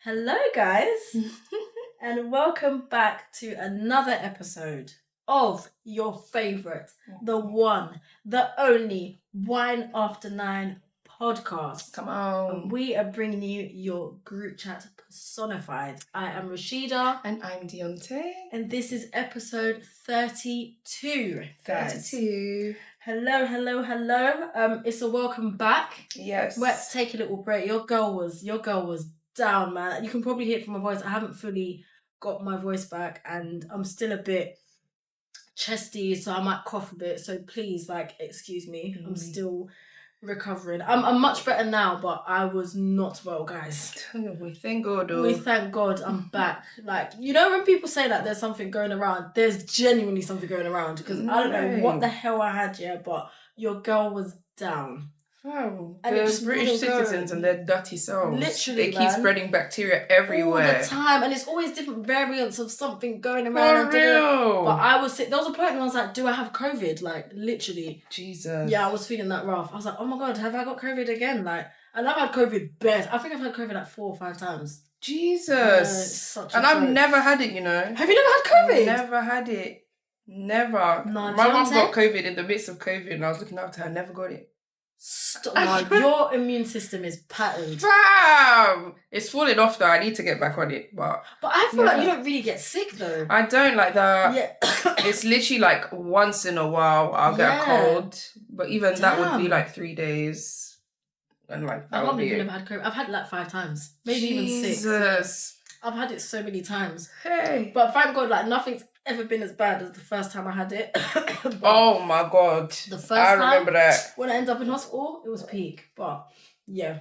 Hello, guys, and welcome back to another episode of your favourite, the one, the only Wine After 9 podcast. Come on. And we are bringing you your group chat personified. I am Rashida. And I'm Dionté. And this is episode 32. 32. Hello. It's a welcome back. Yes. We had to take a little break. Your girl was down, man. You can probably hear it from my voice. I haven't fully got my voice back and I'm still a bit chesty, so I might cough a bit. So please, excuse me. I'm still recovering. I'm much better now, but I was not well, guys. We thank God. We thank God I'm back. When people say there's something going around, there's genuinely something going around because I don't know what the hell I had, but your girl was down. Oh, and the British citizens and their dirty souls. Literally, they keep spreading bacteria everywhere all the time, and it's always different variants of something going around. For real. But I was sick. There was a point when I was like, "Do I have COVID?" Literally. Jesus. Yeah, I was feeling that rough. I was like, "Oh my God, have I got COVID again?" And I've had COVID bad. I think I've had COVID 4 or 5 times. Jesus. And I've never had it. Have you never had COVID? Never had it. Never. No, my mum got COVID in the midst of COVID, and I was looking after her. I never got it. Stop. Your immune system is patterned. Fam! It's falling off though. I need to get back on it. But I feel like you don't really get sick though. I don't like that. Yeah. It's literally once in a while I'll get a cold. But even that would be 3 days. And I can't believe you've never had COVID. I've had it 5 times. Maybe even 6. Jesus. I've had it so many times. Hey. But thank God, nothing's ever been as bad as the first time I had it. Oh my God. The first time, I remember that. When I ended up in hospital, it was peak. But yeah,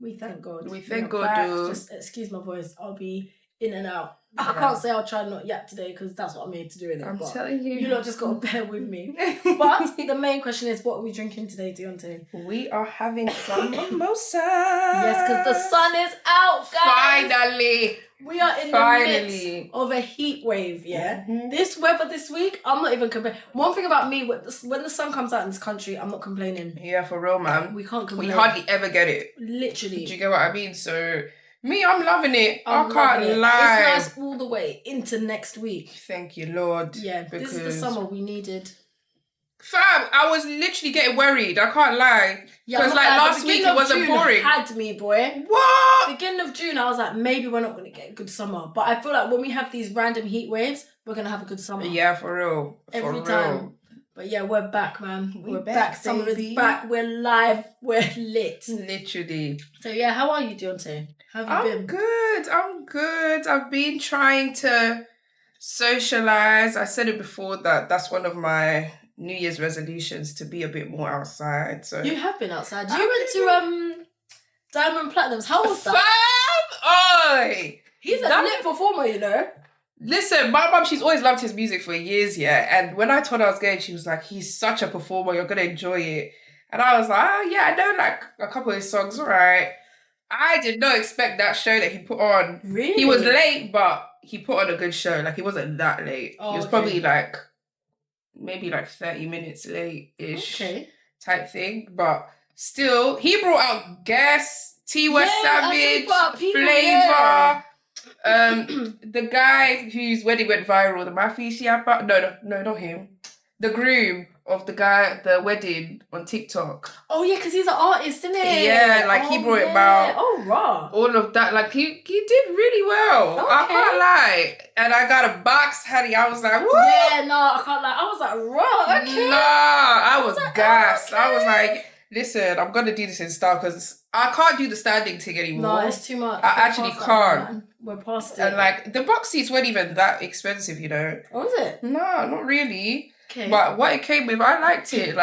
we thank God. We thank God, dude. Just excuse my voice. I'll be in and out. Yeah. I can't say I'll try not yap today because that's what I'm here to do in it. I'm telling you. You lot just got to bear with me. But the main question is, what are we drinking today, Dionté? We are having some mimosa. Yes, because the sun is out, guys. Finally. We are in the midst of a heat wave, yeah? Mm-hmm. This weather this week, I'm not even complaining. One thing about me, when the sun comes out in this country, I'm not complaining. Yeah, for real, man. We can't complain. We hardly ever get it. Literally. Do you get what I mean? So, me, I'm loving it. I can't lie. It's nice all the way into next week. Thank you, Lord. Yeah, because this is the summer we needed. Fam, I was literally getting worried. I can't lie. Because last week it wasn't boring. Had me, boy. What? Beginning of June, I was like, maybe we're not going to get a good summer. But I feel like when we have these random heat waves, we're going to have a good summer. Yeah, for real. Every time. But yeah, we're back, man. We're back. Summer is back. We're live. We're lit. Literally. So yeah, how are you, Dionté? How have you been? I'm good. I've been trying to socialise. I said it before that's one of my New Year's resolutions, to be a bit more outside. So you have been outside. You went to Diamond Platinums. How was that? Fam! Oi! He's a lit performer, you know. Listen, my mum, she's always loved his music for years, yeah. And when I told her I was going, she was like, he's such a performer, you're gonna enjoy it. And I was like, oh yeah, I know a couple of his songs, alright. I did not expect that show that he put on. Really? He was late, but he put on a good show. He wasn't that late. Oh, he was probably maybe 30 minutes late-ish type thing. But still, he brought out Guess, T West Savage, Flavor, the guy whose wedding went viral, the Mafia. No, not him. The groom of the wedding on TikTok. Oh yeah, because he's an artist, isn't he? Yeah, he brought it about. Oh raw. All of that, he did really well. Okay. I can't lie. And I got a box, honey. I was like, what? Yeah, no, I can't lie. I was like, raw, okay. Nah, I was gassed. Okay. I was like, listen, I'm gonna do this in style because I can't do the standing thing anymore. No, it's too much. I actually can't. We're past it. And the box seats weren't even that expensive, you know. Oh, is it? No, not really. Okay. But what it came with, I liked it.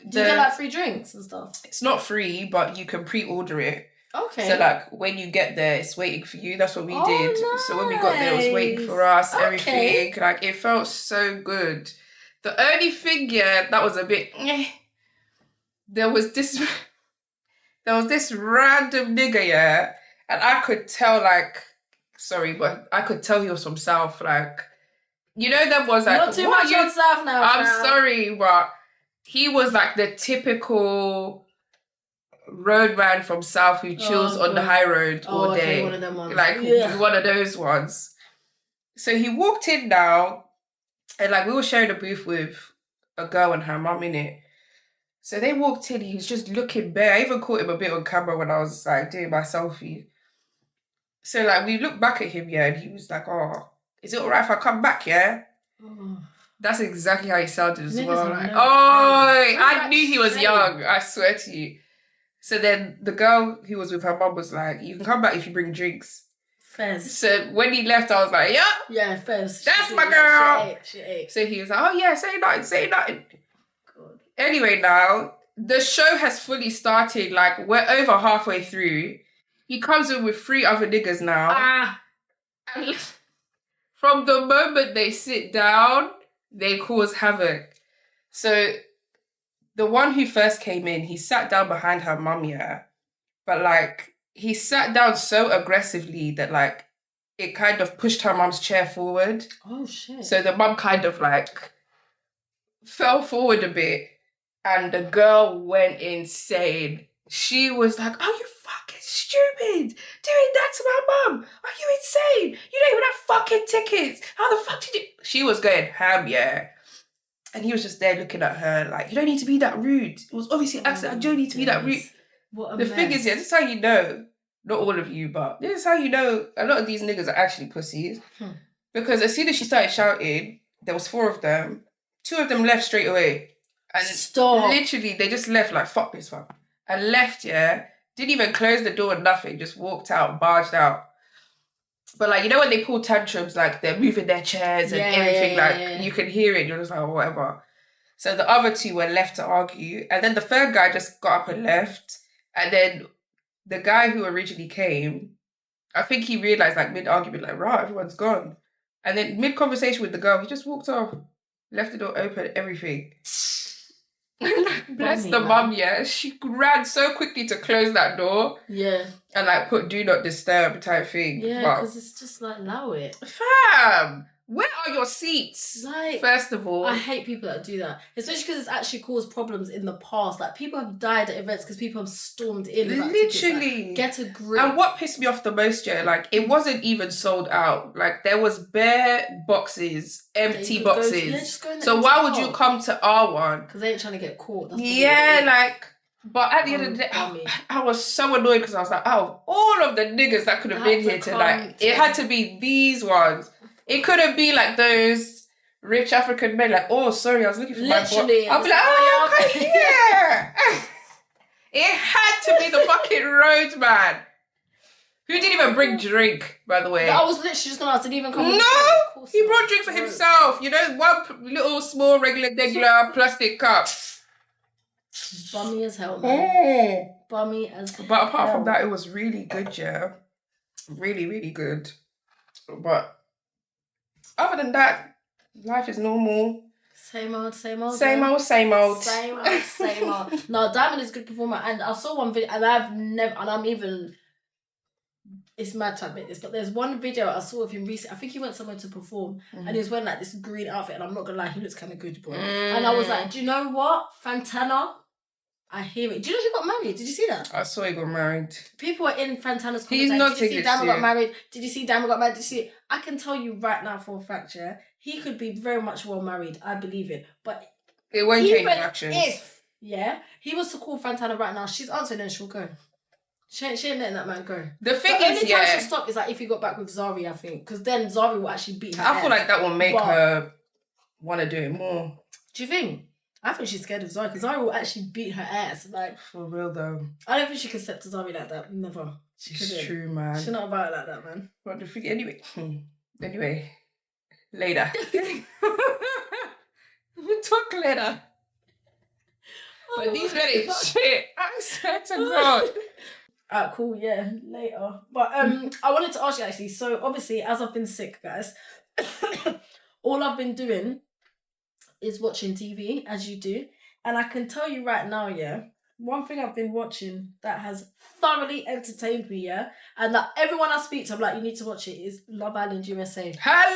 Do you get free drinks and stuff? It's not free, but you can pre-order it. Okay. So when you get there, it's waiting for you. That's what we did. Nice. So when we got there, it was waiting for us. Everything. It felt so good. The only thing, that was a bit. There was this random nigga, and I could tell sorry, but I could tell he was from South. That was not too much on South now. I'm sorry, but he was the typical roadman from South who chills on the high road all day. Okay, one of them ones. Like, one of those ones. So he walked in now, and like we were sharing a booth with a girl and her mum in it. So they walked in, he was just looking bare. I even caught him a bit on camera when I was like doing my selfie. So like we looked back at him, yeah, and he was like, "Oh, is it alright if I come back, yeah?" That's exactly how he sounded as well. Like, I knew he was young, I swear to you. So then the girl who was with her mum was like, "You can come back if you bring drinks." Fez. So when he left, I was like, "Yeah. Yeah, Fez. That's my girl." She ate. So he was like, "Oh yeah, say nothing. God. Anyway, now, the show has fully started. Like, we're over halfway through. He comes in with 3 other niggas now. And from the moment they sit down, they cause havoc. So the one who first came in, he sat down behind her mum, yeah. But like, he sat down so aggressively that like, it kind of pushed her mum's chair forward. Oh shit. So the mum kind of like fell forward a bit, and the girl went insane. She was like, "Are you fucking stupid? Doing that to my mum? Are you insane? You don't even have fucking tickets. How the fuck did you..." She was going ham, yeah. And he was just there looking at her like, "You don't need to be that rude. It was obviously an accident. I don't need to be that rude." What a the mess. thing is, yeah, this is how you know, not all of you, but this is how you know a lot of these niggas are actually pussies. Because as soon as she started shouting, there was 4 of them. 2 of them left straight away. And literally, they just left like, "Fuck this fuck." And left, yeah. Didn't even close the door, nothing. Just walked out, barged out. But like, you know when they pull tantrums, like they're moving their chairs and everything, you can hear it. You're just like, "Oh, whatever." So the other 2 were left to argue. And then the third guy just got up and left. And then the guy who originally came, I think he realised like mid-argument, like, "Right, everyone's gone." And then mid-conversation with the girl, he just walked off. Left the door open, everything. Bless the mum, yeah. She ran so quickly to close that door. Yeah. And like put "do not disturb" type thing. Yeah, because it's just like, allow it. Fam! Where are your seats? Like, first of all, I hate people that do that, especially because it's actually caused problems in the past. Like, people have died at events because people have stormed in. Literally, like, get a grip. And what pissed me off the most, yeah, like it wasn't even sold out. Like there was bare boxes, empty boxes. So why would you come to our one? Because they ain't trying to get caught. That's like. But at the end of the day, I was so annoyed because I was like, "Oh, all of the niggas that could have been here tonight, it had to be these ones. It couldn't be like those rich African men, like, 'Oh, sorry, I was looking for my boy.' I'll be like, 'Oh, yeah, okay, yeah.'" It had to be the fucking roadman. Who didn't even bring drink, by the way. I was literally just gonna ask, did he even come? No, he brought drink for himself. You know, one little small regular plastic cup. Bummy as hell, man. Bummy as hell. But apart from that, it was really good, yeah. Really, really good. But other than that, life is normal. Same old. Same old. No, Diamond is a good performer, and I saw one video, and it's mad to admit this, but there's one video I saw of him recently. I think he went somewhere to perform, and he was wearing like this green outfit, and I'm not gonna lie, he looks kind of good, boy. And I was like, do you know what, Fantana? I hear it. Do you know he got married? Did you see that? I saw he got married. People were in Fantana's comments. He's not Did you see Diamond got married? Did you see Diamond got married? Did you see it? I can tell you right now for a fact, yeah, he could be very much well married. I believe it. But it won't change actions. If, he was to call Fantana right now, she's answering and she'll go. She ain't letting that man go. The thing is, only time she'll stop is like if he got back with Zari, I think. Because then Zari will actually beat her. I feel like that will make her want to do it more. Do you think? I think she's scared of Zari because Zari will actually beat her ass. Like, for real though. I don't think she can step to Zari like that. Never. It's true, man. She's not about it like that, man. But the thing, anyway, later. We'll talk later. But these men ain't shit. I swear to God. Alright, cool, yeah, later. But I wanted to ask you actually, so obviously as I've been sick, guys, all I've been doing is watching TV, as you do. And I can tell you right now, yeah, one thing I've been watching that has thoroughly entertained me, yeah, and that everyone I speak to, I'm like, you need to watch it, is Love Island USA. Hello!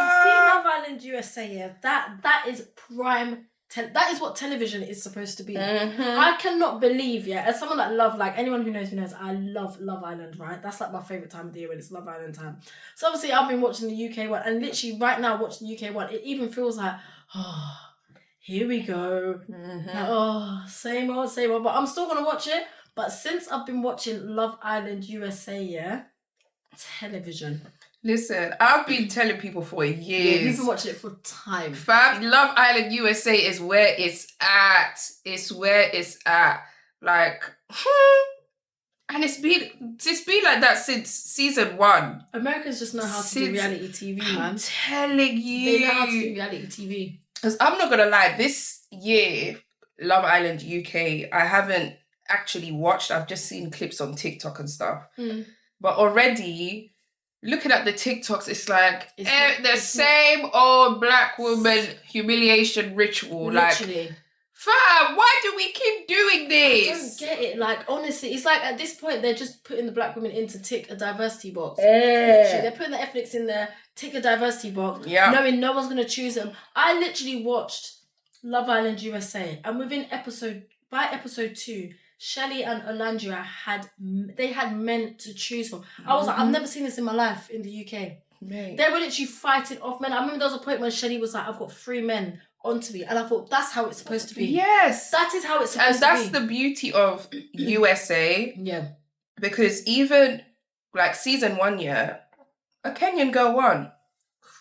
You see Love Island USA, yeah, that is prime that is what television is supposed to be. Mm-hmm. I cannot believe, as someone that anyone who knows, I love Love Island, right? That's like my favourite time of the year when it's Love Island time. So obviously I've been watching the UK one, and literally right now watching the UK one, it even feels like, oh, here we go. Mm-hmm. Like, oh, same old, but I'm still gonna watch it. But since I've been watching Love Island USA, television. Listen, I've been telling people for years. Yeah, you've been watching it for time. Fam, Love Island USA is where it's at. It's where it's at. Like, and it's been like that since season 1. Americans just know how to do reality TV, man. I'm telling you. They know how to do reality TV. Because I'm not gonna lie, this year, Love Island UK, I haven't actually watched. I've just seen clips on TikTok and stuff. But already, looking at the TikToks, it's like the same old black woman humiliation ritual. Literally. Like, fam, why do we keep doing this? I don't get it. Like, honestly, it's like at this point, they're just putting the black women in to tick a diversity box. Literally, they're putting the ethnics in there, tick a diversity box, knowing no one's going to choose them. I literally watched Love Island USA, and by episode 2, Shelly and Olandria had men to choose from. I was like, I've never seen this in my life in the UK. Mate. They were literally fighting off men. I remember there was a point when Shelly was like, I've got 3 men onto me, and I thought that's how it's supposed to be. Yes, that is how it's supposed to be. And that's the beauty of USA. Yeah, because even like season 1, a Kenyan girl won.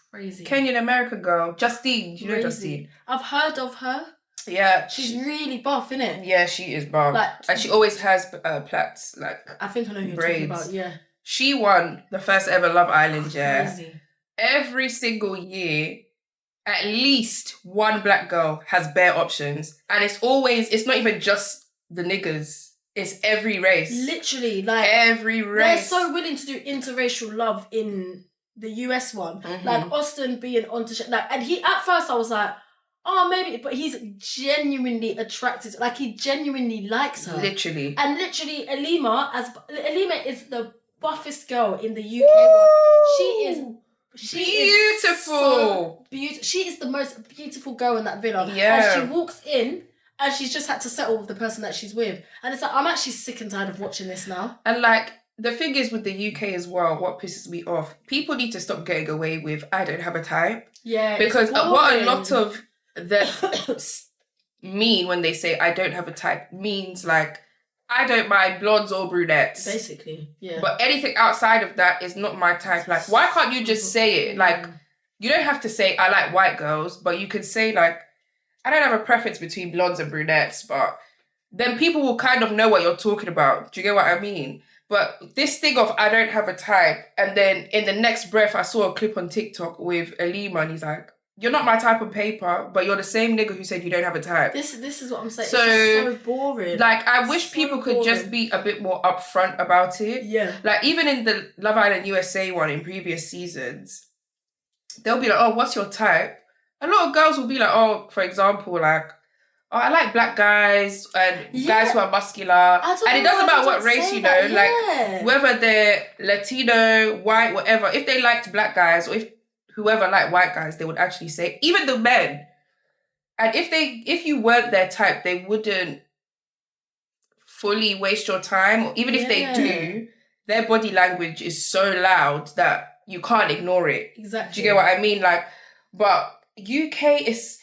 Crazy. Kenyan American girl, Justine. You know Justine? I've heard of her. Yeah, she's really buff, innit? Yeah, she is buff. Like, and she always has plaits, like I think I know who you're braids. talking about. Yeah, she won the first ever Love Island. Yeah, crazy. Every single year, at least one black girl has bare options, and it's not even just the niggas. It's every race. Literally, like every race. They're so willing to do interracial love in the US one. Like Austin being onto and he at first I was like, oh, maybe, but he's genuinely attracted. Like, he genuinely likes her. Literally. And literally, Alima is the buffest girl in the UK. She is beautiful. So beautiful. She is the most beautiful girl in that villa. Yeah. And she walks in, and she's just had to settle with the person that she's with. And it's like, I'm actually sick and tired of watching this now. And like, the thing is with the UK as well, what pisses me off, people need to stop getting away with, I don't have a type. Yeah. Because what a lot of that mean when they say I don't have a type means like I don't mind blondes or brunettes. Basically, yeah. But anything outside of that is not my type. Like, why can't you just say it? Like, you don't have to say I like white girls, but you could say like I don't have a preference between blondes and brunettes, but then people will kind of know what you're talking about. Do you get what I mean? But this thing of I don't have a type, and then in the next breath I saw a clip on TikTok with Alima and he's like, you're not my type on paper, but you're the same nigga who said you don't have a type. This is what I'm saying. So, it's so boring. Like, I wish people could just be a bit more upfront about it. Yeah. Like, even in the Love Island USA one in previous seasons, they'll be like, oh, what's your type? A lot of girls will be like, oh, for example, like, oh, I like black guys and guys who are muscular. And it doesn't matter what race, you know, like, whether they're Latino, white, whatever. If they liked black guys or if whoever liked white guys, they would actually say, even the men. And if you weren't their type, they wouldn't fully waste your time. Or even if they do, their body language is so loud that you can't ignore it. Exactly. Do you get what I mean? Like, but UK is,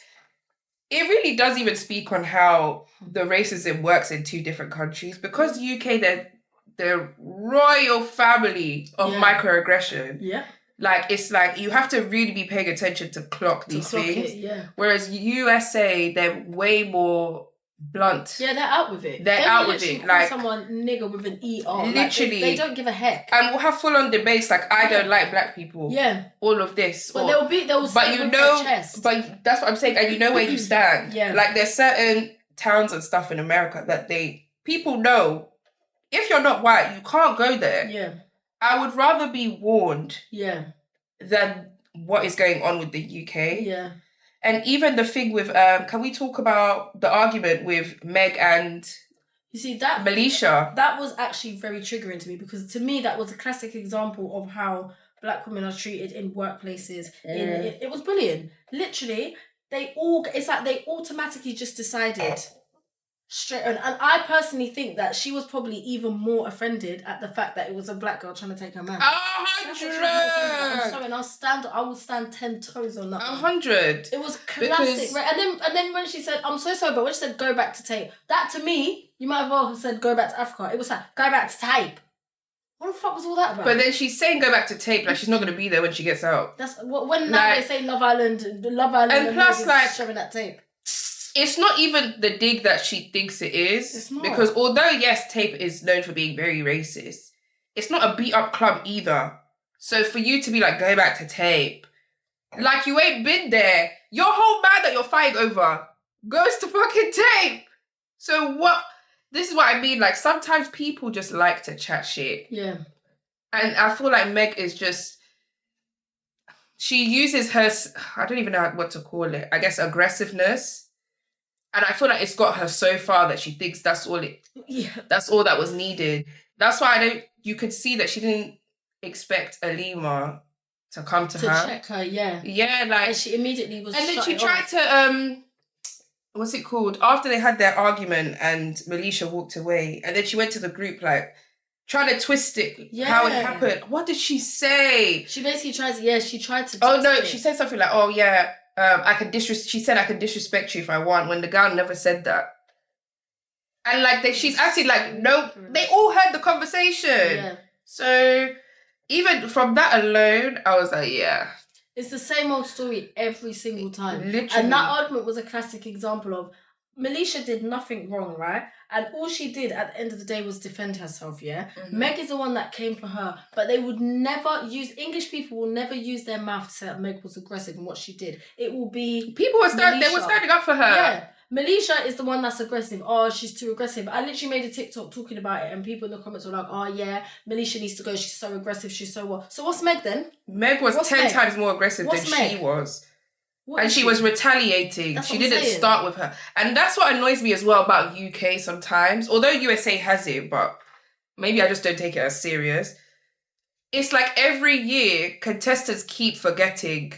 it really does even speak on how the racism works in 2 different countries. Because UK, they're the royal family of microaggression. Yeah. Like, it's like, you have to really be paying attention to clock these things. Whereas USA, they're way more blunt. Yeah, they're out with it. They're out with it. Like, someone nigger with an ER. Literally. Like, they don't give a heck. And we'll have full-on debates like, I don't like black people. Yeah. All of this. But they'll say it with their chest. But that's what I'm saying. And you know where you stand. Yeah. Like, there's certain towns and stuff in America that people know, if you're not white, you can't go there. Yeah. I would rather be warned than what is going on with the UK. Yeah. And even the thing with, can we talk about the argument with Meg and Melisha? That was actually very triggering to me, because to me that was a classic example of how black women are treated in workplaces. It was bullying. Literally, it's like they automatically just decided straight on. And I personally think that she was probably even more offended at the fact that it was a black girl trying to take her man. 100. I'm sorry, and I will stand 10 toes on that. 100. It was classic, right? And then when she said, "I'm so sorry," but when she said, "Go back to tape," that to me, you might as well have said, "Go back to Africa." It was like, "Go back to tape." What the fuck was all that about? But then she's saying go back to tape, like she's not going to be there when she gets out. That's when now they say Love Island, and plus like showing that tape. It's not even the dig that she thinks it is. It's not. Because although yes, tape is known for being very racist, it's not a beat up club either. So for you to be like go back to tape, like you ain't been there. Your whole man that you're fighting over goes to fucking tape. So what? This is what I mean. Like sometimes people just like to chat shit. Yeah. And I feel like Meg is just, she uses her, I don't even know what to call it, I guess aggressiveness. And I feel like it's got her so far that she thinks that's all that was needed. That's why you could see that she didn't expect Alima to come to her. To check her, yeah. Yeah, like. And she immediately was. And then she tried to, what's it called? After they had their argument and Melisha walked away, and then she went to the group like, trying to twist it, how it happened. What did she say? She basically tried to, she tried to twist Oh, no, it. she said something like, she said I can disrespect you if I want, when the girl never said that. And like, she's acting like, no, they all heard the conversation. Yeah. So, even from that alone, I was like, yeah. It's the same old story every single time. Literally. And that argument was a classic example of, Melisha did nothing wrong, right? And all she did at the end of the day was defend herself, yeah? Mm-hmm. Meg is the one that came for her, but they would never English people will never use their mouth to say that Meg was aggressive in what she did. It will be... they were standing up for her. Yeah. Melisha is the one that's aggressive. Oh, she's too aggressive. I literally made a TikTok talking about it and people in the comments were like, oh yeah, Melisha needs to go. She's so aggressive. She's so what? So what's Meg then? Meg was 10 times more aggressive than she was. And she was retaliating. She didn't start with her. And that's what annoys me as well about UK sometimes. Although USA has it, but maybe I just don't take it as serious. It's like every year, contestants keep forgetting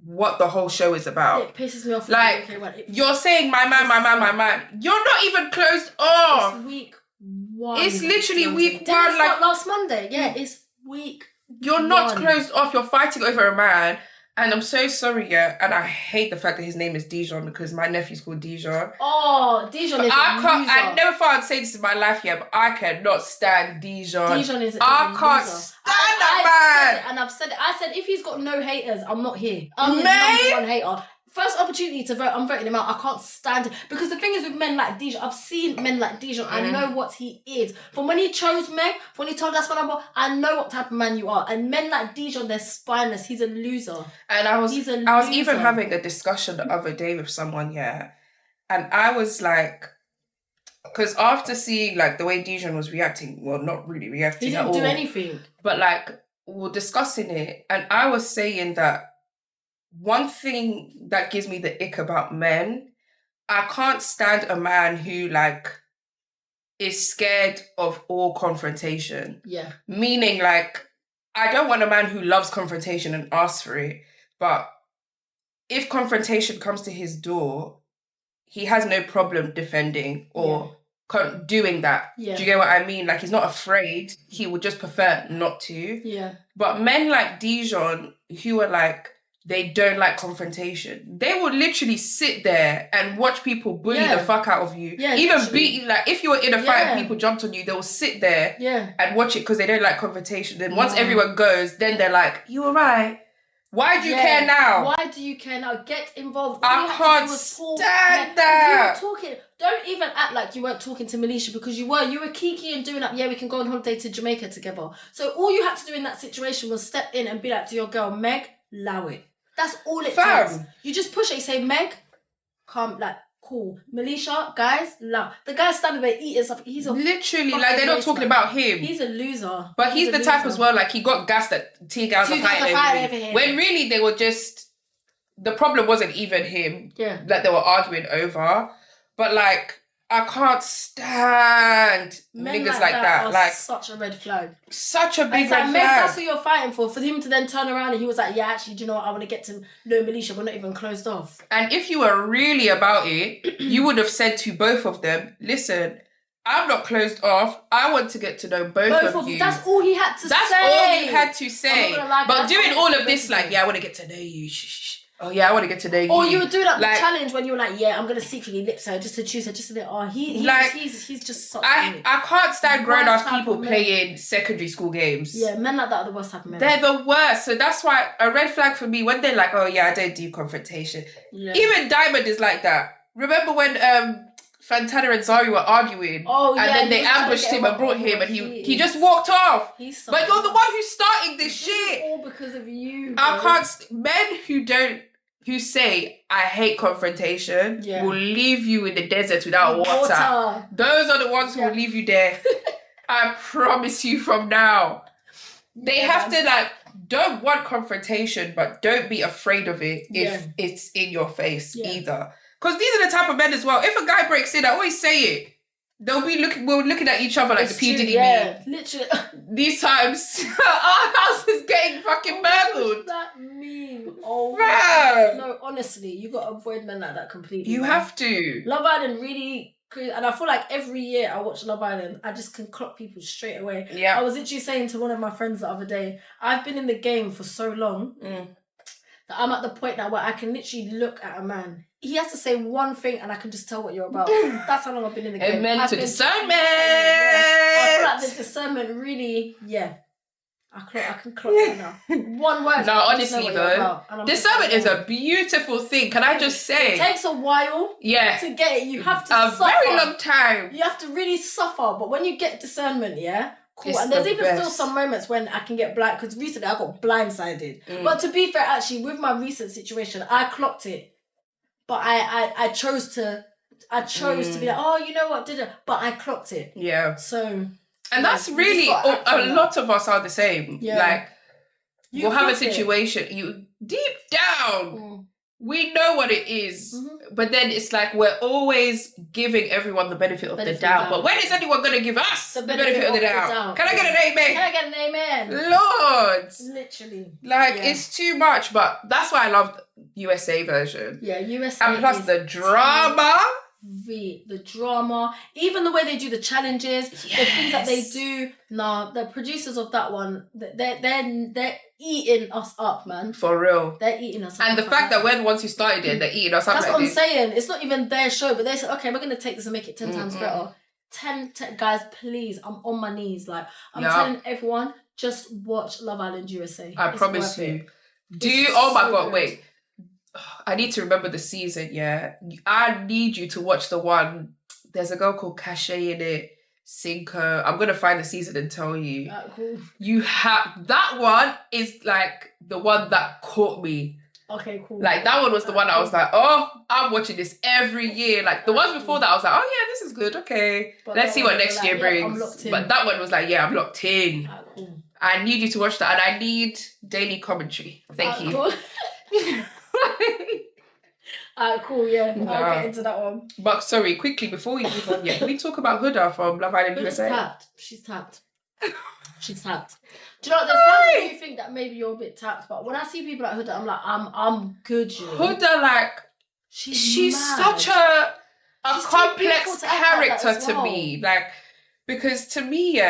what the whole show is about. It pisses me off. Like, you're saying, my man. You're not even closed off. It's week 1. It's literally week 1. Like last Monday. Yeah, it's week You're not closed off. You're fighting over a man. And I'm so sorry, yeah. And I hate the fact that his name is Dijon because my nephew's called Dijon. Oh, Dijon is I never thought I'd say this in my life yet, but I cannot stand Dijon. Dijon is I can't stand that man. And I've said it. I said if he's got no haters, I'm not here. I'm his number one hater. First opportunity to vote, I'm voting him out. I can't stand it. Because the thing is with men like Dijon, I've seen men like Dijon. I know what he is. From when he chose Meg, when he told us what I know what type of man you are. And men like Dijon, they're spineless. He's a loser. And I was even having a discussion the other day with someone, yeah. And I was like, because after seeing like the way Dijon was reacting, well, not really reacting at all. He didn't do anything. But like, we were discussing it. And I was saying that one thing that gives me the ick about men, I can't stand a man who like is scared of all confrontation. Yeah. Meaning like, I don't want a man who loves confrontation and asks for it, but if confrontation comes to his door, he has no problem defending or doing that. Yeah. Do you get what I mean? Like, he's not afraid. He would just prefer not to. Yeah. But men like Dijon, who are like, they don't like confrontation. They will literally sit there and watch people bully the fuck out of you. Yeah, even beat, like, if you were in a fight and people jumped on you, they will sit there and watch it because they don't like confrontation. Then once everyone goes, then they're like, you were right. Why do you care now? Why do you care now? Get involved. I can't stand that. If you were talking, don't even act like you weren't talking to Melisha because you were. You were kiki and doing up, we can go on holiday to Jamaica together. So all you had to do in that situation was step in and be like to your girl, Meg, allow it. That's all it takes. You just push it. You say, Meg, come, like, cool. Melisha, guys, love. The guy's standing there eating stuff. He's a literally, like, they're not talking about him. He's a loser. But he's the type as well, like, he got gassed that 2 girls are fighting over him. When really they were just, the problem wasn't even him. Yeah. Like, they were arguing over. But, like, I can't stand Men niggas like that. are Like, such a red flag. Such a big red flag. That's what you're fighting for him to then turn around and he was like, yeah, actually, do you know what? I want to get to know Melisha. We're not even closed off. And if you were really about it, you would have said to both of them, listen, I'm not closed off. I want to get to know both of you. That's all he had to say. That's all he had to say. But doing all of this, like, yeah, I want to get to know you. Shh. Oh yeah, I want to get to know you. Or you would do that, like, the challenge when you were like, yeah, I'm gonna secretly lips her just to choose her, just to be he's just such I can't stand grown ass people playing secondary school games. Yeah, men like that are the worst type of men. They're the worst. So that's why a red flag for me when they're like, oh yeah, I don't do confrontation. Yeah. Even Diamond is like that. Remember when Fantana and Zari were arguing? Oh yeah. And then they ambushed him and brought him, and he just walked off. But you're the one who's starting this shit. All because of you. I can't. Men who say I hate confrontation will leave you in the desert without water. Those are the ones who will leave you there. I promise you from now. They have to don't want confrontation, but don't be afraid of it if it's in your face either. Because these are the type of men as well. If a guy breaks in, I always say it. We're looking at each other like the P. Diddy meme. Literally. These times, our house is getting fucking burgled. What's that meme? Oh, man. No, honestly, you got to avoid men like that completely. You have to. Love Island really, and I feel like every year I watch Love Island, I just can clock people straight away. Yeah. I was literally saying to one of my friends the other day, I've been in the game for so long that I'm at the point now where I can literally look at a man. He has to say one thing and I can just tell what you're about. That's how long I've been in the game. Amen to discernment. I feel like the discernment really, I can clock it now. One word. No, honestly though, discernment is a beautiful thing. Can I just say? It takes a while to get it. You have to suffer. A very long time. You have to really suffer. But when you get discernment, cool. And there's even still some moments when I can get blind, because recently I got blindsided. But to be fair, actually, with my recent situation, I clocked it. But I chose to be like, oh, you know what, but I clocked it. Yeah. So. And that's really, a lot of us are the same. Yeah. Like, we'll have a situation, you deep down, we know what it is. Mm-hmm. But then it's like, we're always giving everyone the benefit of the doubt. But when is anyone going to give us the benefit of the doubt? Can I get an amen? Can I get an amen? Lord. Literally. Like, it's too much. But that's why I love USA version. Yeah, USA. And plus the drama. The drama, even the way they do the challenges, the things that they do. Nah, the producers of that one, they're eating us up, man. For real, they're eating us up. And the fact that we're the ones who started it, they're eating us up. That's what I'm saying. It's not even their show, but they said, okay, we're gonna take this and make it 10 times better. 10 guys, please. I'm on my knees. Like, I'm telling everyone, just watch Love Island USA. I promise you. Oh my God, wait. I need to remember the season, I need you to watch the one. There's a girl called Cachet in it. Cinco. I'm going to find the season and tell you. Cool. You have... That one is like the one that caught me. Okay, cool. Like, that one was the one I was like, oh, I'm watching this every year. Like, the ones before that, I was like, oh yeah, this is good. Okay. But let's see what next year brings. But that one was like, I'm locked in. Cool. I need you to watch that. And I need daily commentary. Thank you. Cool. Cool, I'll get into that one. But sorry, quickly before we move on, can we talk about Huda from Love Island USA? She's tapped. Do you know what? There's times you think that maybe you're a bit tapped, but when I see people like Huda, I'm like, I'm good. You know? Huda, like, she's such a complex character to me, like, because to me,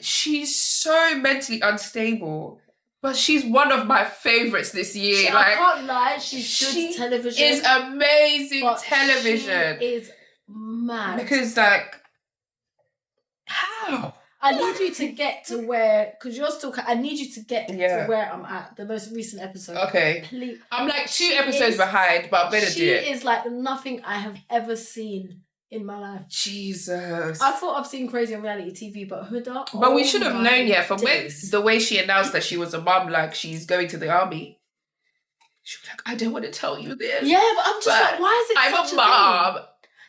she's so mentally unstable. But she's one of my favourites this year. I can't lie, she's good television. She is amazing television. She is mad. Because, like, how? I need you to get to where, because you're still, I need you to get to where I'm at, the most recent episode. Okay. Please. I'm like 2 episodes behind, but I'm better do it. She is like nothing I have ever seen in my life. Jesus. I thought I've seen crazy on reality TV, but Huda. But we should have known, from the way she announced that she was a mum, like she's going to the army. She was like, I don't want to tell you this. Yeah, but I'm just like, why is it I'm such a mum?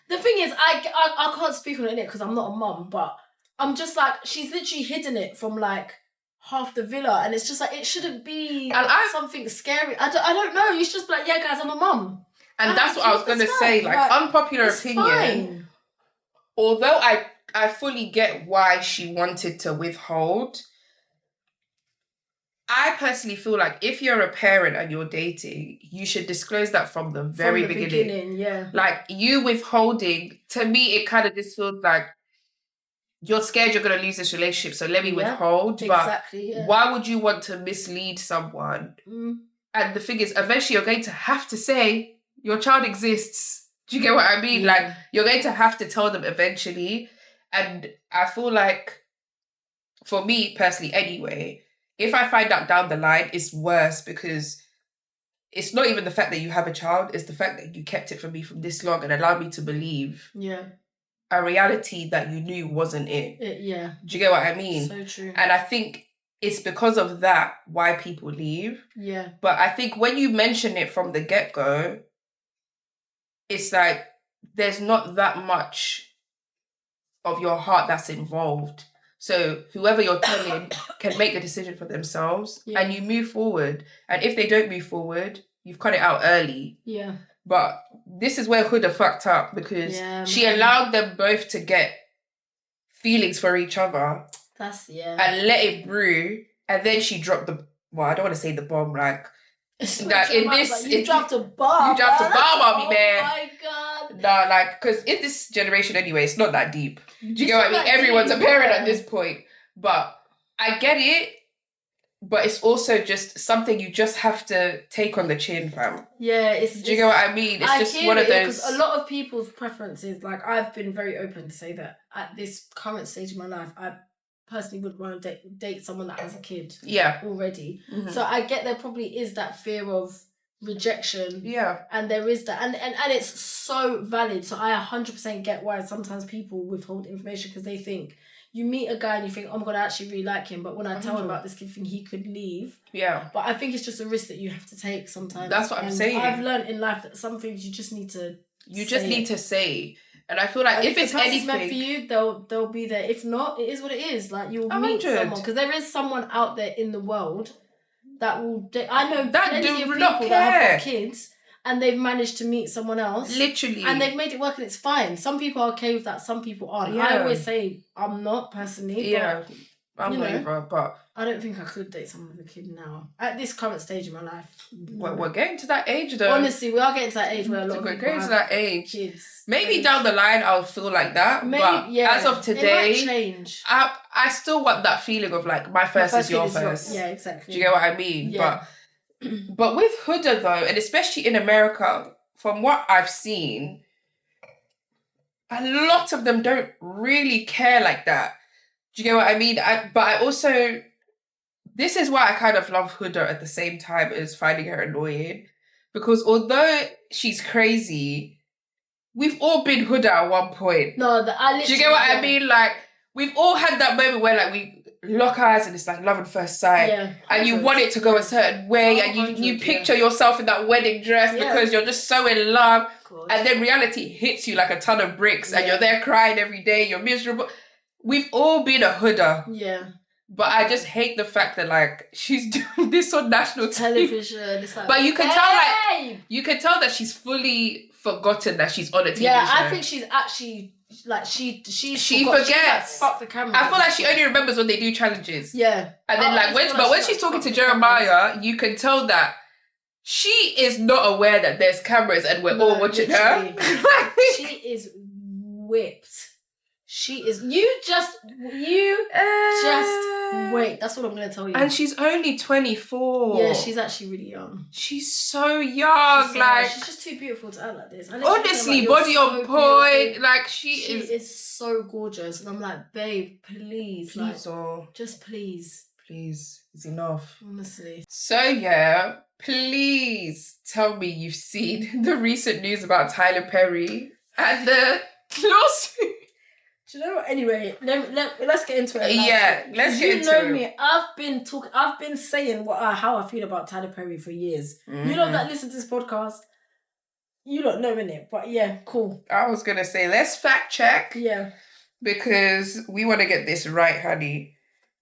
The thing is, I can't speak on it because I'm not a mum, but I'm just like, she's literally hidden it from like half the villa, and it's just like, it shouldn't be something scary. I don't know. You should just be like, guys, I'm a mum. And that's what I was going to say, like, unpopular opinion. Fine. although I fully get why she wanted to withhold, I personally feel like if you're a parent and you're dating, you should disclose that from the very beginning. Yeah. Like, you withholding, to me, it kind of just feels like you're scared you're going to lose this relationship, so let me withhold. Exactly, but why would you want to mislead someone? And the thing is, eventually you're going to have to say, your child exists. Do you get what I mean? Like, you're going to have to tell them eventually. And I feel like, for me personally anyway, if I find out down the line, it's worse, because it's not even the fact that you have a child, it's the fact that you kept it from me from this long and allowed me to believe a reality that you knew wasn't it. Yeah. Do you get what I mean? So true. And I think it's because of that why people leave. Yeah. But I think when you mention it from the get-go, it's like there's not that much of your heart that's involved. So whoever you're telling can make the decision for themselves, and you move forward. And if they don't move forward, you've cut it out early. Yeah. But this is where Huda fucked up, because she allowed them both to get feelings for each other. And let it brew. And then she dropped the, well, I don't want to say the bomb, like, that in this, you dropped a bomb. You dropped a bomb on me, man. Oh my God. No, like, because in this generation anyway, it's not that deep. Do you get what I mean? Everyone's a parent at this point. But I get it. But it's also just something you just have to take on the chin, fam. Yeah, do you get what I mean? It's just one of those. Because a lot of people's preferences, like, I've been very open to say that at this current stage of my life, I personally would want to date someone that has a kid. Yeah. Already. Mm-hmm. So I get there probably is that fear of rejection. Yeah. And there is that. And it's so valid. So I 100% get why sometimes people withhold information, because they think, you meet a guy and you think, oh my God, I actually really like him. But when I tell him about this kid thing, he could leave. Yeah. But I think it's just a risk that you have to take sometimes. That's what I'm saying. I've learned in life that some things you just need to say. And I feel like if it's anything meant for you, they'll be there. If not, it is what it is. Like, you'll meet someone. Because there is someone out there in the world that will... I know plenty of people that have got kids, and they've managed to meet someone else. Literally. And they've made it work, and it's fine. Some people are okay with that, some people aren't. Yeah. I always say I'm not, personally. Yeah. I'm not either, but... I don't think I could date someone with a kid now. At this current stage of my life. We're getting to that age, though. Honestly, we are getting to that age where a lot of people getting to that age. Kids. Maybe down the line I'll feel like that. Maybe, but as of today, it might change. I still want that feeling of, like, my first is your first. Yeah, exactly. Do you get what I mean? Yeah. But with Huda, though, and especially in America, from what I've seen, a lot of them don't really care like that. Do you get what I mean? But I also... This is why I kind of love Huda at the same time as finding her annoying. Because although she's crazy, we've all been Huda at one point. No, do you get what I mean? Like, we've all had that moment where, like, we lock eyes and it's like love at first sight. Yeah, and you want it to go a certain way, and you picture yourself in that wedding dress because you're just so in love. And then reality hits you like a ton of bricks and you're there crying every day, you're miserable. We've all been a Huda. Yeah. But I just hate the fact that, like, she's doing this on national television. It's like, but you can tell, like, you can tell that she's fully forgotten that she's on a TV show. I think she's actually, like, she forgets. She's like, fuck the camera. I feel like she only remembers when they do challenges. Yeah. And then, when she's talking to Jeremiah, you can tell that she is not aware that there's cameras and we're all watching her. She is whipped. She is. You just wait. That's what I'm gonna tell you. And she's only 24. Yeah, she's actually really young. She's so young. She's just too beautiful to act like this. Honestly, body on point. Beautiful. Like, she is so gorgeous, and I'm like, babe, please, just please, it's enough. Honestly. So yeah, please tell me you've seen the recent news about Tyler Perry and the lawsuit. Do you know what? Anyway, let's get into it. Yeah, let's get into it. You know me. I've been saying how I feel about Tyler Perry for years. Mm-hmm. You know that listen to this podcast. You don't know, innit? But yeah, cool. I was gonna say, let's fact check. Yeah. Because we want to get this right, honey.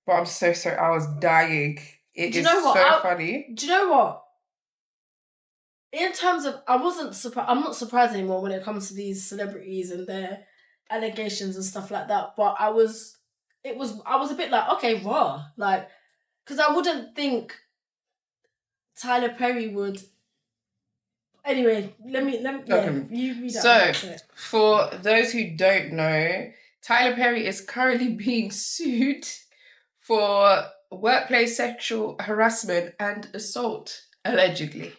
But I'm so sorry. I was dying. It is so funny. Do you know what? In terms of, I'm not surprised anymore when it comes to these celebrities and their allegations and stuff like that. But I was a bit like, okay, raw, like, because I wouldn't think Tyler Perry would. Anyway, let me you read out. So, for those who don't know, Tyler Perry is currently being sued for workplace sexual harassment and assault, allegedly.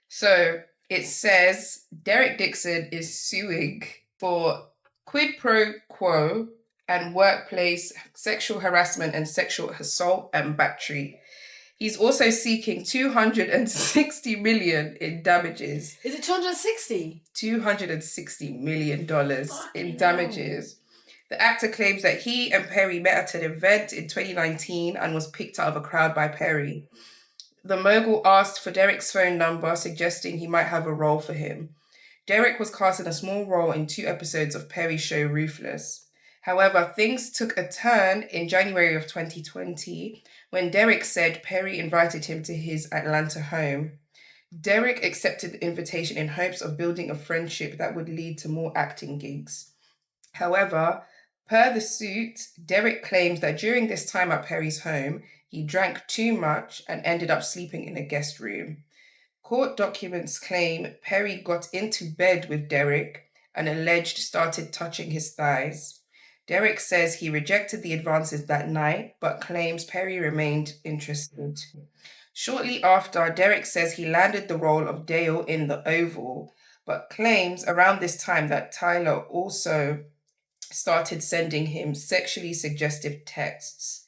So, it says Derek Dixon is suing for quid pro quo and workplace sexual harassment and sexual assault and battery. He's also seeking $260 million in damages. Is it 260? $260 million in damages. The actor claims that he and Perry met at an event in 2019 and was picked out of a crowd by Perry. The mogul asked for Derek's phone number, suggesting he might have a role for him. Derek was cast in a small role in 2 episodes of Perry's show Ruthless. However, things took a turn in January of 2020 when Derek said Perry invited him to his Atlanta home. Derek accepted the invitation in hopes of building a friendship that would lead to more acting gigs. However, per the suit, Derek claims that during this time at Perry's home, he drank too much and ended up sleeping in a guest room. Court documents claim Perry got into bed with Derek and alleged started touching his thighs. Derek says he rejected the advances that night, but claims Perry remained interested. Shortly after, Derek says he landed the role of Dale in The Oval, but claims around this time that Tyler also started sending him sexually suggestive texts.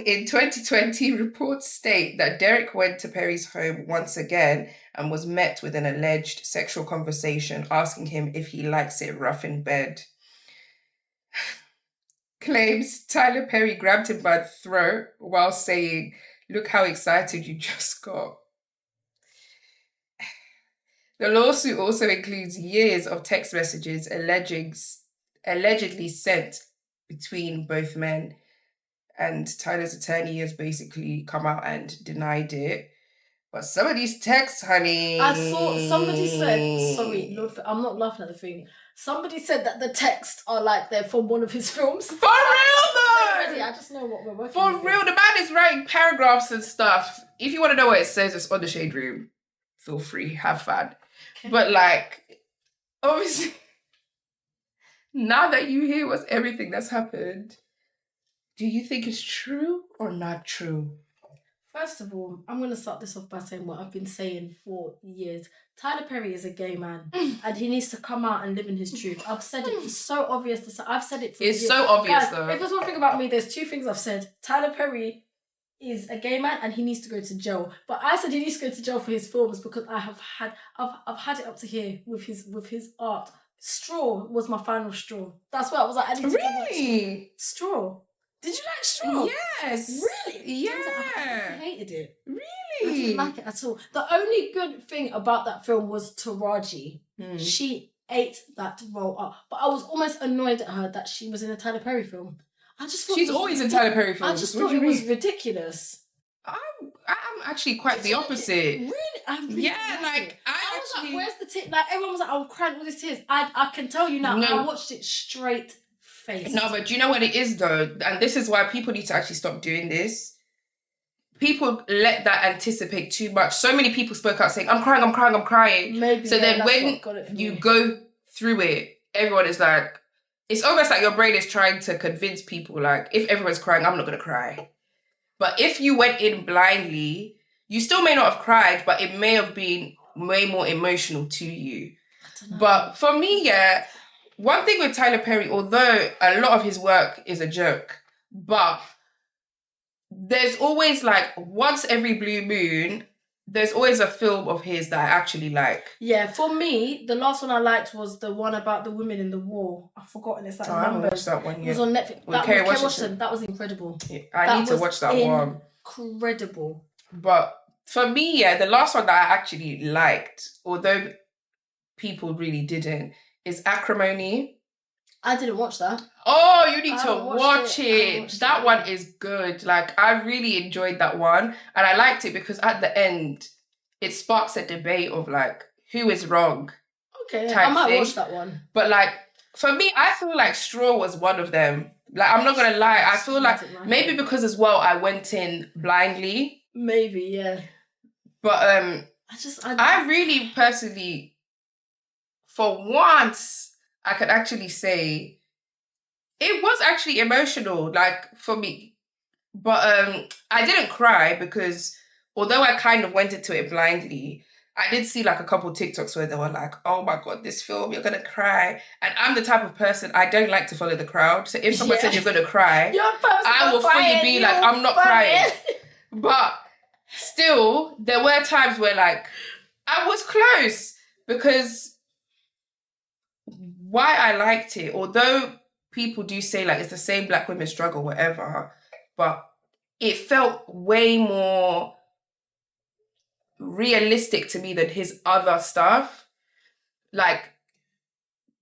In 2020, reports state that Derek went to Perry's home once again and was met with an alleged sexual conversation asking him if he likes it rough in bed. Claims Tyler Perry grabbed him by the throat while saying, "Look how excited you just got." The lawsuit also includes years of text messages allegedly sent between both men, and Tyler's attorney has basically come out and denied it. But some of these texts, honey... I saw somebody said, sorry, I'm not laughing at the thing. Somebody said that the texts are like they're from one of his films. For real though! I just know what we're working For real, the man is writing paragraphs and stuff. If you want to know what it says, it's on the Shade Room. Feel free, have fun. Okay. But like, obviously, now that you hear what's everything that's happened, do you think it's true or not true? First of all, I'm going to start this off by saying what I've been saying for years. Tyler Perry is a gay man and he needs to come out and live in his truth. I've said it. It's so obvious. I've said it for years. It's so obvious, though. If there's one thing about me, there's 2 things I've said. Tyler Perry is a gay man and he needs to go to jail. But I said he needs to go to jail for his films because I've had it up to here with his art. Straw was my final straw. That's why I was like, I need to really? Straw. Did you like Straw? Yes. Really? Yeah. I hated it. Really? I didn't like it at all. The only good thing about that film was Taraji. She ate that role up. But I was almost annoyed at her that she was in a Tyler Perry film. I just thought she's always in Tyler Perry films. I just thought it was ridiculous. I'm actually quite the opposite. Really? I really like I was like, where's the tears? Like everyone was like, I'm crying with these tears. I can tell you now, I watched it straight face. No, but do you know what it is though? And this is why people need to actually stop doing this. People let that anticipate too much. So many people spoke out saying, I'm crying. Maybe, so then when you go through it, everyone is like, it's almost like your brain is trying to convince people like, if everyone's crying, I'm not going to cry. But if you went in blindly, you still may not have cried, but it may have been way more emotional to you. But for me, yeah, one thing with Tyler Perry, although a lot of his work is a joke, but there's always like once every blue moon, there's always a film of his that I actually like. Yeah, for me, the last one I liked was the one about the women in the war. I've forgotten. It's like I haven't watched that one yet. It was on Netflix. That Kerry Washington. That was incredible. Yeah, I need to watch that one. Incredible. But for me, yeah, the last one that I actually liked, although people really didn't, is Acrimony. I didn't watch that. Oh, you need to watch it. That one is good. Like, I really enjoyed that one. And I liked it because at the end, it sparks a debate of like, who is wrong? Okay, I might watch that one. But like, for me, I feel like Straw was one of them. Like, I'm not gonna lie, I feel like maybe because as well I went in blindly. Maybe, yeah. But I really personally, for once, I could actually say it was actually emotional, like for me. But I didn't cry because although I kind of went into it blindly, I did see like a couple TikToks where they were like, "Oh my god, this film, you're gonna cry." And I'm the type of person, I don't like to follow the crowd. So if someone said you're gonna cry, I will fully be like, I'm not crying. But still, there were times where like I was close because why I liked it, although people do say like it's the same black women struggle, whatever, but it felt way more realistic to me than his other stuff. Like,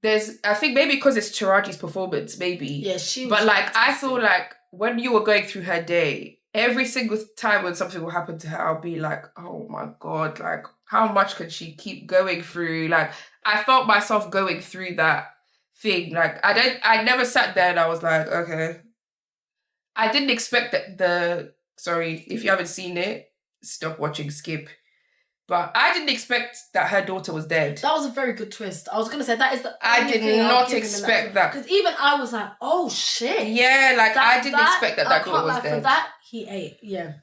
I think maybe because it's Taraji's performance, maybe. Yeah, she was. But like, I feel like when you were going through her day, every single time when something will happen to her, I'll be like, oh my God, like, how much can she keep going through? Like, I felt myself going through that thing. Like, I never sat there and I was like, okay. I didn't expect that sorry, if you haven't seen it, stop watching, skip. But I didn't expect that her daughter was dead. That was a very good twist. I was going to say, that is the I did not expect that. Because even I was like, oh shit. Yeah, like I didn't expect that daughter was dead. For that, he ate, yeah.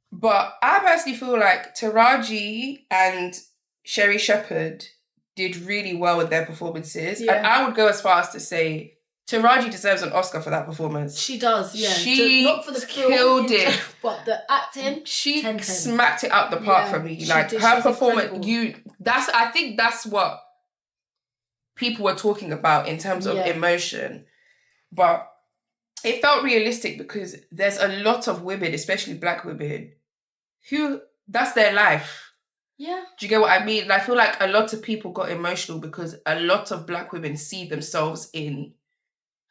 But I personally feel like Taraji and Sherry Shepherd did really well with their performances. Yeah. And I would go as far as to say Taraji deserves an Oscar for that performance. She does, yeah. She not for the killed it. But the acting, she smacked it out the park for me. Like her performance, I think that's what people were talking about in terms of emotion. But it felt realistic because there's a lot of women, especially black women, who that's their life. Yeah. Do you get what I mean? And I feel like a lot of people got emotional because a lot of black women see themselves in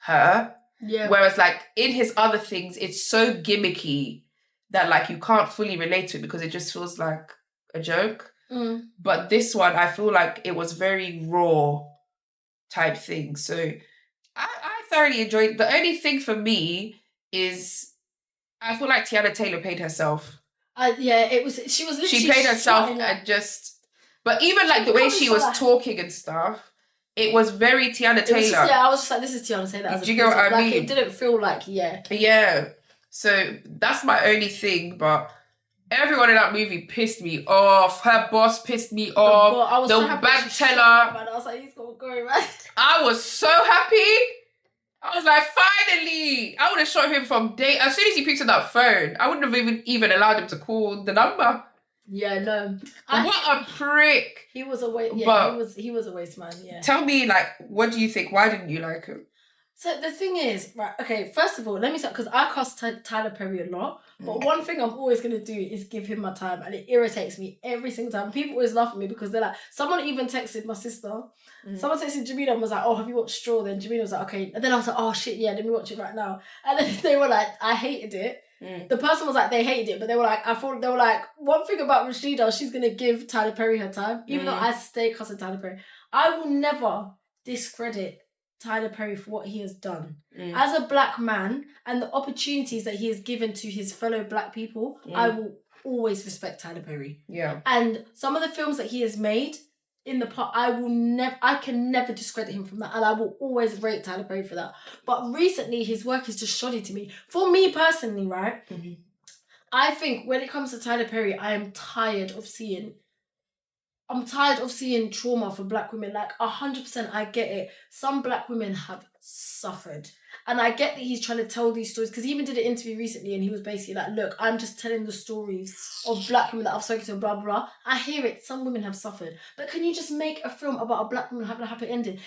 her. Yeah. Whereas like in his other things, it's so gimmicky that like you can't fully relate to it because it just feels like a joke. Mm. But this one, I feel like it was very raw type thing. So I thoroughly enjoyed it. The only thing for me is I feel like Tiana Taylor played herself. She played herself and just, but even like the way she was talking and stuff, it was very Tiana Taylor. I was just like, this is Tiana Taylor. Do you get what I mean? It didn't feel like, Yeah. So that's my only thing, but everyone in that movie pissed me off. Her boss pissed me off. The bank teller. I was like, he's got going, man. I was so happy. I was like, finally! I would have shot him from day. As soon as he picked up that phone, I wouldn't have even allowed him to call the number. Yeah, no. What a prick! He was a waste. Yeah, he was a waste man. Yeah. Tell me, like, what do you think? Why didn't you like him? So the thing is, right? Okay, first of all, let me start because I cast Tyler Perry a lot. But one thing I'm always gonna do is give him my time, and it irritates me every single time. People always laugh at me because they're like, someone even texted my sister. Someone texted Jamina and was like, "Oh, have you watched Straw?" Then Jamina was like, "Okay." And then I was like, "Oh shit, yeah, let me watch it right now." And then they were like, "I hated it." The person was like, they hated it, but they were like, they were like, one thing about Rashida, she's gonna give Tyler Perry her time, even though I stay cussing Tyler Perry. I will never discredit Tyler Perry for what he has done. As a black man and the opportunities that he has given to his fellow black people, I will always respect Tyler Perry. Yeah. And some of the films that he has made in the past, I can never discredit him from that, and I will always rate Tyler Perry for that. But recently, his work is just shoddy to me. For me personally, right? I think when it comes to Tyler Perry, I am tired of seeing trauma for black women. Like 100%, I get it. Some black women have suffered. And I get that he's trying to tell these stories because he even did an interview recently and he was basically like, look, I'm just telling the stories of black women that I've spoken to, blah, blah, blah. I hear it. Some women have suffered. But can you just make a film about a black woman having a happy ending?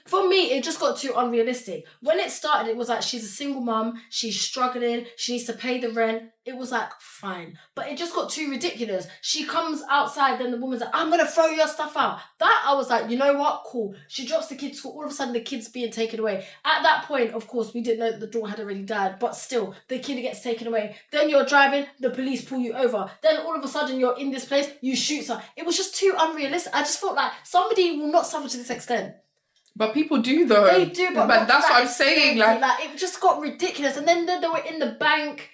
For me, it just got too unrealistic. When it started, it was like, she's a single mum, she's struggling, she needs to pay the rent. It was like, fine. But it just got too ridiculous. She comes outside, then the woman's like, I'm going to throw your stuff out. That, I was like, you know what? Cool. She drops the kids to school. All of a sudden, the kid's being taken away. away. At that point, of course, we didn't know that the daughter had already died, but still, the kid gets taken away. Then you're driving, the police pull you over. Then all of a sudden, you're in this place, you shoot her. It was just too unrealistic. I just felt like somebody will not suffer to this extent. But people do though. They do, but that's what I'm saying. Like it just got ridiculous. And then they were in the bank.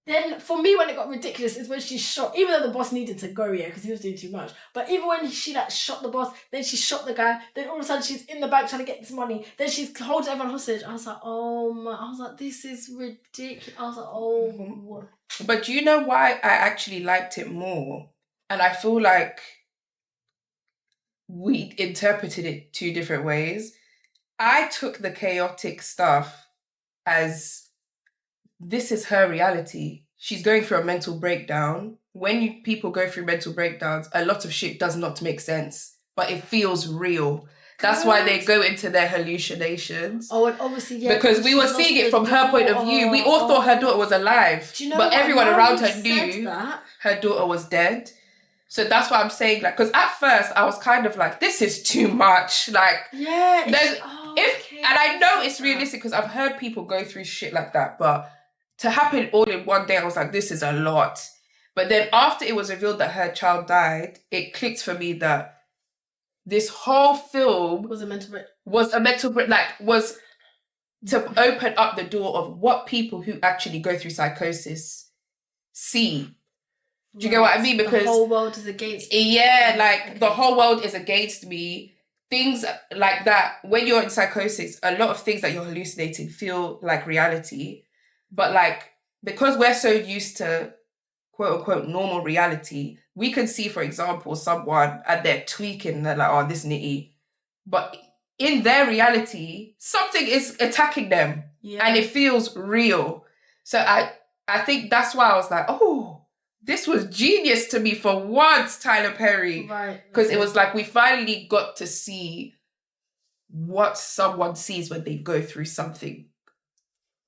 Then for me, when it got ridiculous is when she shot. Even though the boss needed to go, because he was doing too much. But even when she shot the boss, then she shot the guy. Then all of a sudden she's in the bank trying to get this money. Then she's holding everyone hostage. I was like, oh my! I was like, this is ridiculous. I was like, oh. But do you know why I actually liked it more? And I feel like we interpreted it two different ways. I took the chaotic stuff as this is her reality. She's going through a mental breakdown. When people go through mental breakdowns, a lot of shit does not make sense, but it feels real. That's why they go into their hallucinations. Oh, and obviously, yeah. Because we were seeing it from her point of view. We all thought her daughter was alive. Do you know but everyone around her knew her daughter was dead. So that's what I'm saying. Like, because at first I was kind of like, this is too much. Like, yeah. And I know it's realistic because I've heard people go through shit like that, but to happen all in one day, I was like, this is a lot. But then after it was revealed that her child died, it clicked for me that this whole film was to open up the door of what people who actually go through psychosis see. Do you get what I mean? Because the whole world is against me. Yeah, like the whole world is against me. Things like that. When you're in psychosis, a lot of things that you're hallucinating feel like reality. But like, because we're so used to quote unquote normal reality, we can see, for example, someone and they're tweaking and they're like, oh, this nitty. But in their reality, something is attacking them. Yeah. And it feels real. So I think that's why I was like, oh, this was genius to me for once, Tyler Perry. Right. Because it was like we finally got to see what someone sees when they go through something.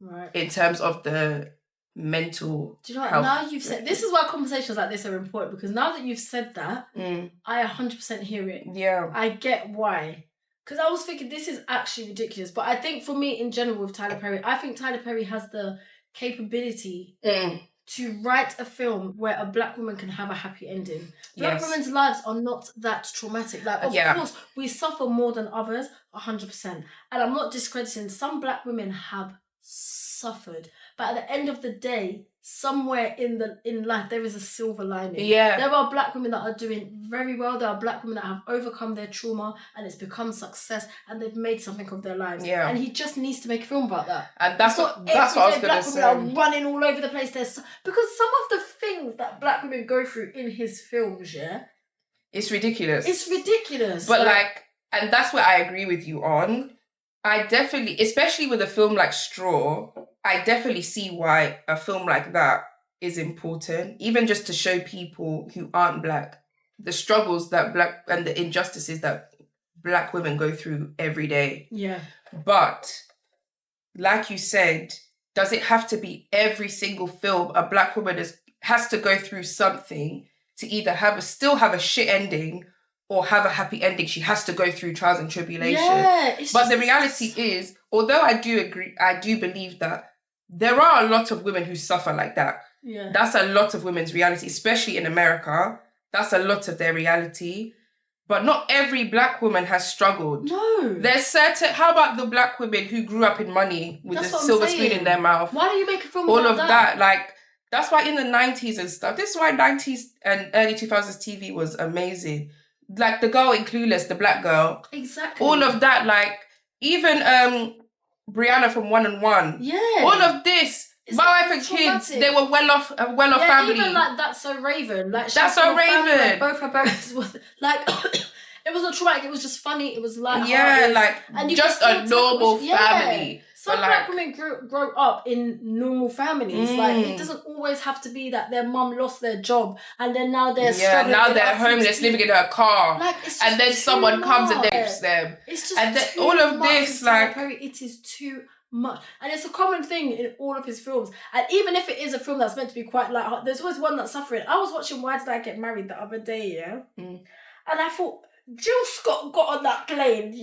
Right. In terms of the mental. Do you know what? Now you've said this is why conversations like this are important, because now that you've said that, I 100% hear it. Yeah. I get why. Because I was thinking this is actually ridiculous. But I think for me in general with Tyler Perry, I think Tyler Perry has the capability to write a film where a black woman can have a happy ending. Black women's lives are not that traumatic. Like, of course, we suffer more than others, 100%. And I'm not discrediting. Some black women have suffered, but at the end of the day, somewhere in life there is a silver lining. Yeah, there are black women that are doing very well. There are black women that have overcome their trauma and it's become success and they've made something of their lives. Yeah, and he just needs to make a film about that. And that's what I was going to say. Black women are running all over the place. Because some of the things that black women go through in his films, it's ridiculous. It's ridiculous. But and that's what I agree with you on. I definitely, especially with a film like Straw, I definitely see why a film like that is important, even just to show people who aren't black the struggles that black and the injustices that black women go through every day. Yeah. But like you said, does it have to be every single film a black woman has to go through something to either still have a shit ending or have a happy ending? She has to go through trials and tribulation. Yeah, but the reality is, although I do agree, I do believe that there are a lot of women who suffer like that. Yeah. That's a lot of women's reality, especially in America. That's a lot of their reality. But not every black woman has struggled. No. There's how about the black women who grew up in money with a silver spoon in their mouth? Why do you make a film all about of that? Like, that's why in the 90s and stuff, this is why 90s and early 2000s TV was amazing. Like the girl in Clueless, the black girl. Exactly. All of that, like, even Brianna from 1 and 1. Yeah. All of this. My wife and kids, they were well-off family. Even like That's So Raven. Like, That's So Raven. Both her parents were like, it wasn't traumatic. It was just funny. It was like and just a normal family. Yeah. Some black women grow up in normal families. Like, it doesn't always have to be that their mum lost their job and then now they're struggling. Now they're homeless, living in a car. Like, and then someone comes and rapes them. It's just and all of this, like, it is too much. And it's a common thing in all of his films. And even if it is a film that's meant to be quite light, there's always one that's suffering. I was watching Why Did I Get Married the other day, and I thought, Jill Scott got on that plane,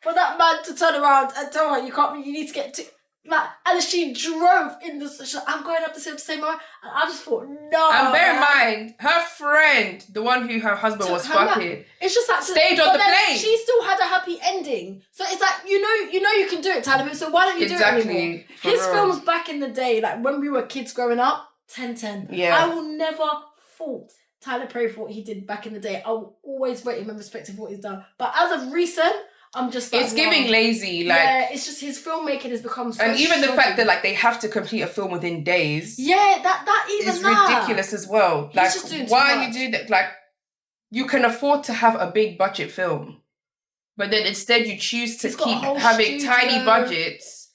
for that man to turn around and tell her, you need to get to... Like, and she drove in the... She's like, I'm going up the hill to save my... And I just thought, no. And bear in mind, her friend, the one who her husband was fucking, it's just like... stayed on the plane. She still had a happy ending. So it's like, you know you can do it, Tyler, so why don't you do it anymore? His films back in the day, like when we were kids growing up, 10/10. Yeah. I will never fault Tyler Perry for what he did back in the day. I will always rate him and respect him for what he's done. But as of recent... I'm just like, it's giving lazy, like... Yeah, it's just his filmmaking has become so... And even the fact that, like, they have to complete a film within days... Yeah, that even is ridiculous as well. He's like, just doing why are you doing that? Like, you can afford to have a big budget film, but then instead you choose to keep having tiny budgets.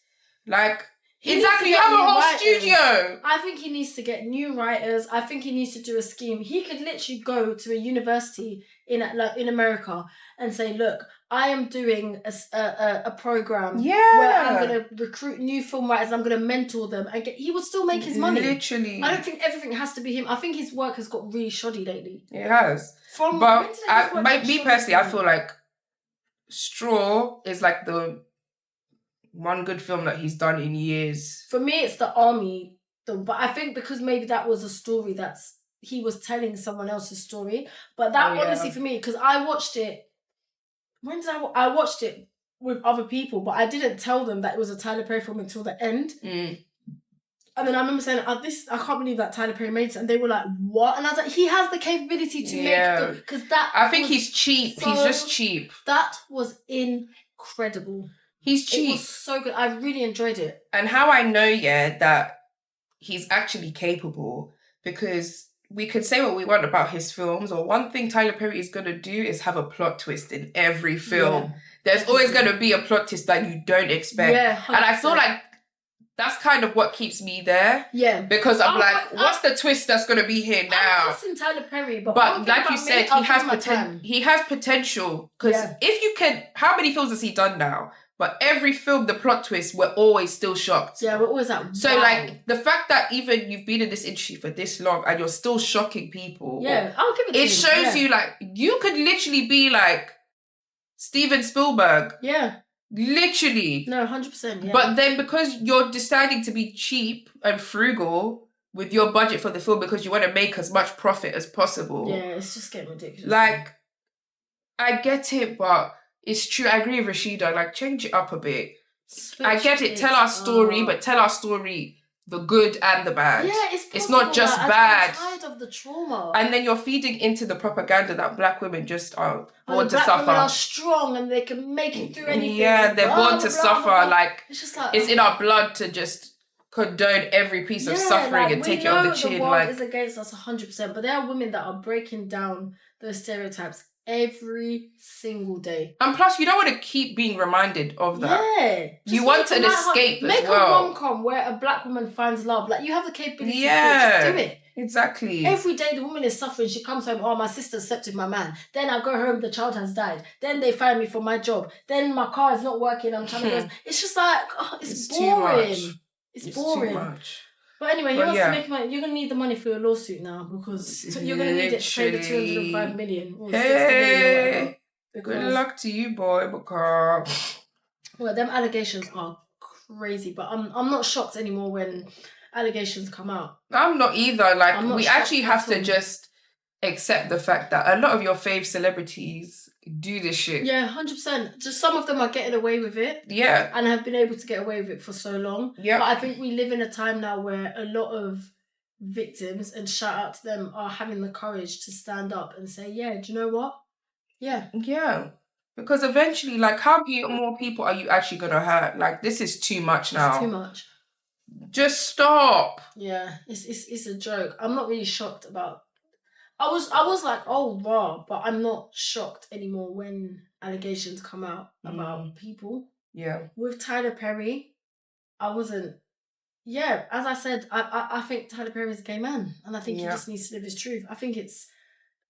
Like... Exactly, you have a whole studio. I think he needs to get new writers. I think he needs to do a scheme. He could literally go to a university in America and say, look, I am doing a program where I'm going to recruit new film writers. I'm going to mentor them. And he would still make his money. Literally. I don't think everything has to be him. I think his work has got really shoddy lately. It has. Me personally, I feel like Straw is like the... one good film that he's done in years. For me, it's The Army, though. But I think because maybe that was a story he was telling someone else's story. But that honestly, for me, because I watched it. When did I watched it with other people, but I didn't tell them that it was a Tyler Perry film until the end. And then I remember saying, I can't believe that Tyler Perry made it. And they were like, what? And I was like, he has the capability to make it. Because I think he's cheap. He's just cheap. That was incredible. He's cheap. It was so good. I really enjoyed it. And how I know, that he's actually capable, because we could say what we want about his films, or one thing Tyler Perry is going to do is have a plot twist in every film. Yeah, there's always going to be a plot twist that you don't expect. Yeah, 100%. And I feel like that's kind of what keeps me there. Yeah. Because I'm like, what's the twist that's going to be here now? I'm guessing Tyler Perry, but like you said, he has potential. Because if you can... How many films has he done now? But every film, the plot twist, we're always still shocked. Yeah, we're always like, wow. So, like, the fact that even you've been in this industry for this long and you're still shocking people. Yeah, I'll give it to you. It shows you, like, you could literally be, like, Steven Spielberg. Yeah. Literally. No, 100%, yeah. But then because you're deciding to be cheap and frugal with your budget for the film because you want to make as much profit as possible. Yeah, it's just getting ridiculous. Like, I get it, but... It's true, I agree with Rashida, like, change it up a bit. I get it, tell our story, but tell our story the good and the bad. Yeah, it's not just bad. I'm tired of the trauma. And then you're feeding into the propaganda that black women just are born to suffer. Black women are strong and they can make it through anything. Yeah, they're born to suffer. Like, it's just like... It's in our blood to just condone every piece of suffering and take it on the chin. The world is against us 100%, but there are women that are breaking down those stereotypes every single day. And plus, you don't want to keep being reminded of that. Yeah. You want an escape as well. Make a rom-com where a black woman finds love. Like, you have the capability to just do it. Exactly. Every day the woman is suffering. She comes home, my sister slept with my man. Then I go home, the child has died. Then they fire me for my job. Then my car is not working. I'm trying to go. It's just like, it's boring. It's boring. Too much. But anyway, he wants to make money. You're going to need the money for your lawsuit now because you're going to need it to pay the 205 million or 60 million or whatever. Good luck to you, boy, because... Well, them allegations are crazy, but I'm not shocked anymore when allegations come out. I'm not either. Like, we actually have to just accept the fact that a lot of your fave celebrities do this shit. Yeah, 100%. Just some of them are getting away with it. Yeah. And have been able to get away with it for so long. Yeah. But I think we live in a time now where a lot of victims, and shout out to them, are having the courage to stand up and say, yeah, do you know what? Yeah. Yeah. Because eventually, like, how many more people are you actually going to hurt? Like, this is too much now. It's too much. Just stop. Yeah. It's a joke. I'm not really shocked about... I was like, oh, wow, but I'm not shocked anymore when allegations come out about people. Yeah. With Tyler Perry, I wasn't... Yeah, as I said, I think Tyler Perry is a gay man. And I think he just needs to live his truth. I think it's...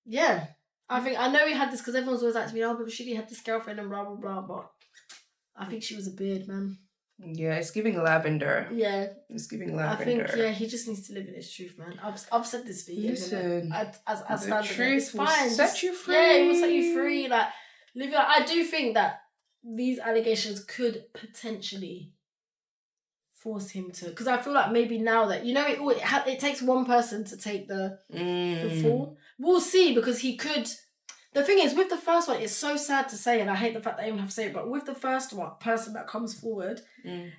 Yeah. I know he had this because everyone's always like to me, oh, but Rashida had this girlfriend and blah, blah, blah, but I think she was a beard, man. Yeah, it's giving lavender. Yeah. It's giving lavender. I think, he just needs to live in his truth, man. I've said this for years. Listen, the truth will fine. set you free. Yeah, it will set you free. Like, live your... I do think that these allegations could potentially force him to, because I feel like maybe now that, you know, it takes one person to take the fall. We'll see, because he could. The thing is, with the first one, it's so sad to say, and I hate the fact that I even have to say it, but with the first one, person that comes forward,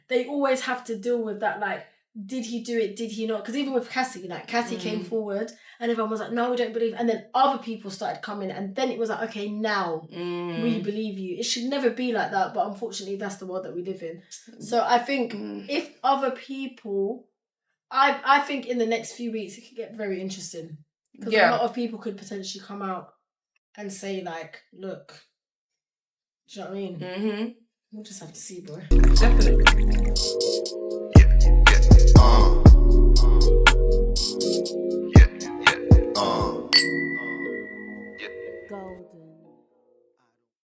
they always have to deal with that, like, did he do it, did he not? Because even with Cassie, like, Cassie came forward, and everyone was like, no, we don't believe, and then other people started coming, and then it was like, okay, now we believe you. It should never be like that, but unfortunately, that's the world that we live in. So I think if other people, I think in the next few weeks, it could get very interesting. Because a lot of people could potentially come out and say, like, look, do you know what I mean? We'll just have to see, boy. Definitely.